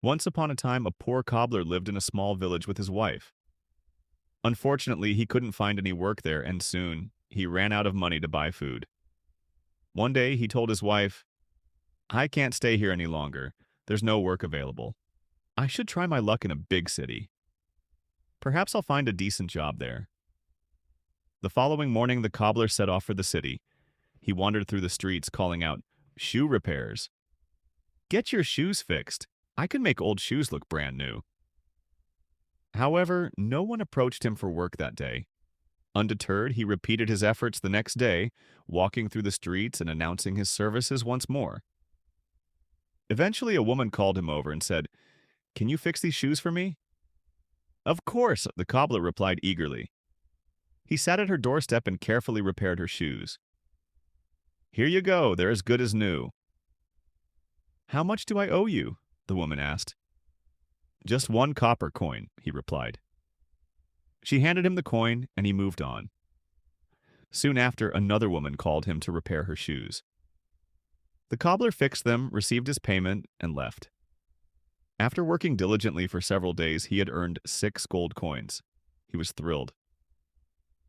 Once upon a time, a poor cobbler lived in a small village with his wife. Unfortunately, he couldn't find any work there, and soon he ran out of money to buy food. One day, he told his wife, I can't stay here any longer. There's no work available. I should try my luck in a big city. Perhaps I'll find a decent job there. The following morning, the cobbler set off for the city. He wandered through the streets, calling out, Shoe repairs. Get your shoes fixed. I can make old shoes look brand new. However, no one approached him for work that day. Undeterred, he repeated his efforts the next day, walking through the streets and announcing his services once more. Eventually, a woman called him over and said, Can you fix these shoes for me? Of course, the cobbler replied eagerly. He sat at her doorstep and carefully repaired her shoes. Here you go, they're as good as new. How much do I owe you? The woman asked. Just 1 copper coin, he replied. She handed him the coin, and he moved on. Soon after, another woman called him to repair her shoes. The cobbler fixed them, received his payment, and left. After working diligently for several days, he had earned 6 gold coins. He was thrilled.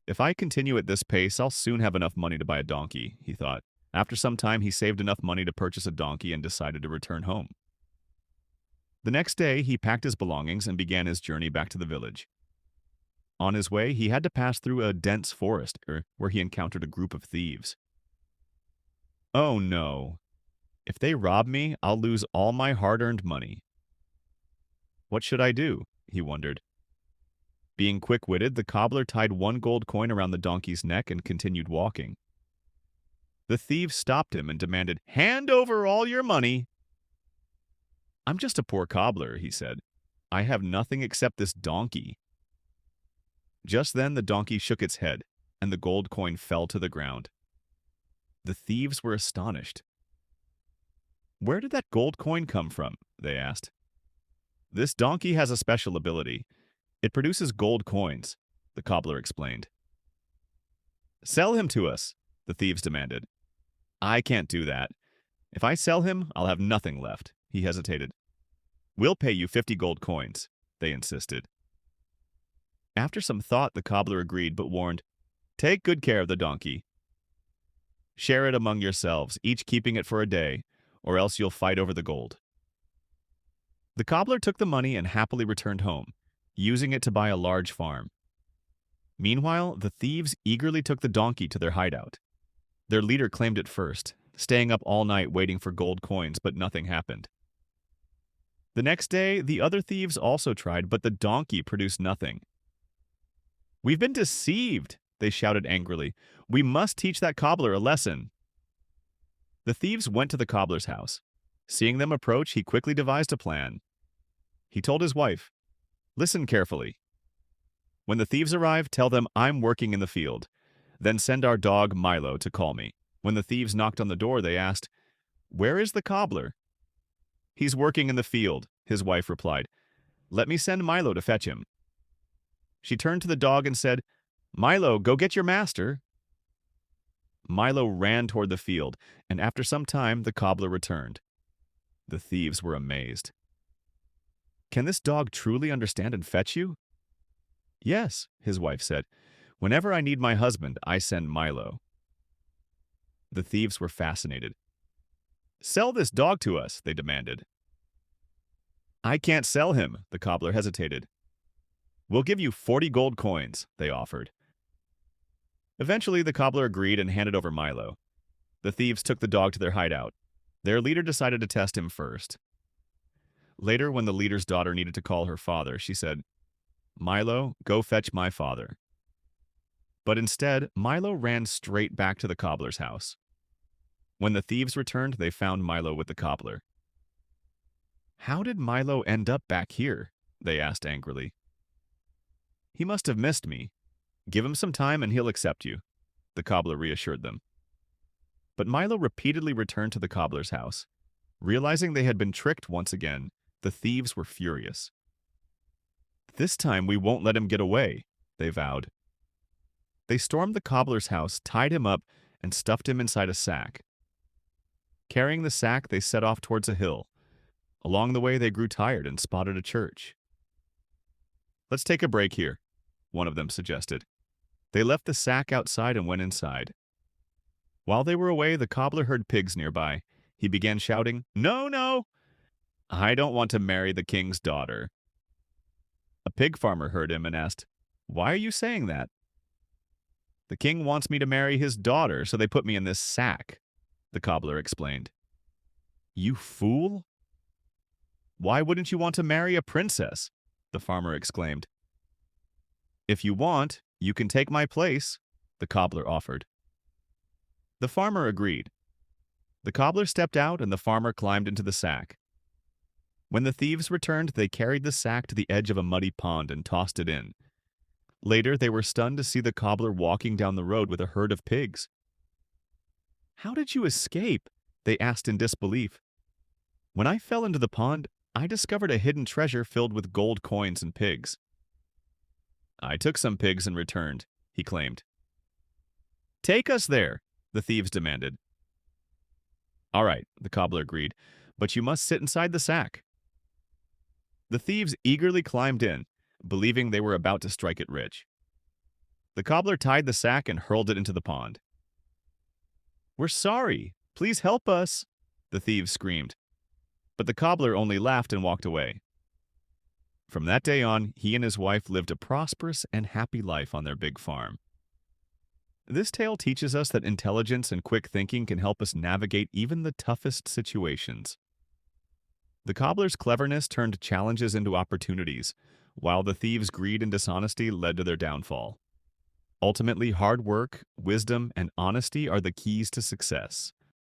If I continue at this pace, I'll soon have enough money to buy a donkey, he thought. After some time, he saved enough money to purchase a donkey and decided to return home. The next day, he packed his belongings and began his journey back to the village. On his way, he had to pass through a dense forest where he encountered a group of thieves. Oh no! If they rob me, I'll lose all my hard-earned money. What should I do? He wondered. Being quick-witted, the cobbler tied 1 gold coin around the donkey's neck and continued walking. The thieves stopped him and demanded, Hand over all your money! I'm just a poor cobbler, he said. I have nothing except this donkey. Just then the donkey shook its head, and the gold coin fell to the ground. The thieves were astonished. Where did that gold coin come from? They asked. This donkey has a special ability. It produces gold coins, the cobbler explained. Sell him to us, the thieves demanded. I can't do that. If I sell him, I'll have nothing left, he hesitated. We'll pay you 50 gold coins, they insisted. After some thought, the cobbler agreed, but warned, Take good care of the donkey. Share it among yourselves, each keeping it for a day, or else you'll fight over the gold. The cobbler took the money and happily returned home, using it to buy a large farm. Meanwhile, the thieves eagerly took the donkey to their hideout. Their leader claimed it first, staying up all night waiting for gold coins, but nothing happened. The next day, the other thieves also tried, but the donkey produced nothing. We've been deceived, they shouted angrily. We must teach that cobbler a lesson. The thieves went to the cobbler's house. Seeing them approach, he quickly devised a plan. He told his wife, Listen carefully. When the thieves arrive, tell them I'm working in the field. Then send our dog Milo to call me. When the thieves knocked on the door, they asked, Where is the cobbler? He's working in the field, his wife replied. Let me send Milo to fetch him. She turned to the dog and said, Milo, go get your master. Milo ran toward the field, and after some time the cobbler returned. The thieves were amazed. Can this dog truly understand and fetch you? Yes, his wife said. Whenever I need my husband, I send Milo. The thieves were fascinated. Sell this dog to us, they demanded. I can't sell him, the cobbler hesitated. We'll give you 40 gold coins, they offered. Eventually, the cobbler agreed and handed over Milo. The thieves took the dog to their hideout. Their leader decided to test him first. Later, when the leader's daughter needed to call her father, she said, Milo, go fetch my father. But instead, Milo ran straight back to the cobbler's house. When the thieves returned, they found Milo with the cobbler. How did Milo end up back here? They asked angrily. He must have missed me. Give him some time and he'll accept you, the cobbler reassured them. But Milo repeatedly returned to the cobbler's house. Realizing they had been tricked once again, the thieves were furious. This time we won't let him get away, they vowed. They stormed the cobbler's house, tied him up, and stuffed him inside a sack. Carrying the sack, they set off towards a hill. Along the way, they grew tired and spotted a church. "Let's take a break here," one of them suggested. They left the sack outside and went inside. While they were away, the cobbler heard pigs nearby. He began shouting, "No, no! I don't want to marry the king's daughter." A pig farmer heard him and asked, "Why are you saying that?" "The king wants me to marry his daughter, so they put me in this sack," the cobbler explained. "You fool! Why wouldn't you want to marry a princess?" the farmer exclaimed. "If you want, you can take my place," the cobbler offered. The farmer agreed. The cobbler stepped out and the farmer climbed into the sack. When the thieves returned, they carried the sack to the edge of a muddy pond and tossed it in. Later, they were stunned to see the cobbler walking down the road with a herd of pigs. "How did you escape?" they asked in disbelief. "When I fell into the pond, I discovered a hidden treasure filled with gold coins and pigs." "I took some pigs and returned," he claimed. "Take us there," the thieves demanded. "All right," the cobbler agreed, "but you must sit inside the sack." The thieves eagerly climbed in, believing they were about to strike it rich. The cobbler tied the sack and hurled it into the pond. "We're sorry. Please help us," the thieves screamed. But the cobbler only laughed and walked away. From that day on, he and his wife lived a prosperous and happy life on their big farm. This tale teaches us that intelligence and quick thinking can help us navigate even the toughest situations. The cobbler's cleverness turned challenges into opportunities, while the thieves' greed and dishonesty led to their downfall. Ultimately, hard work, wisdom, and honesty are the keys to success.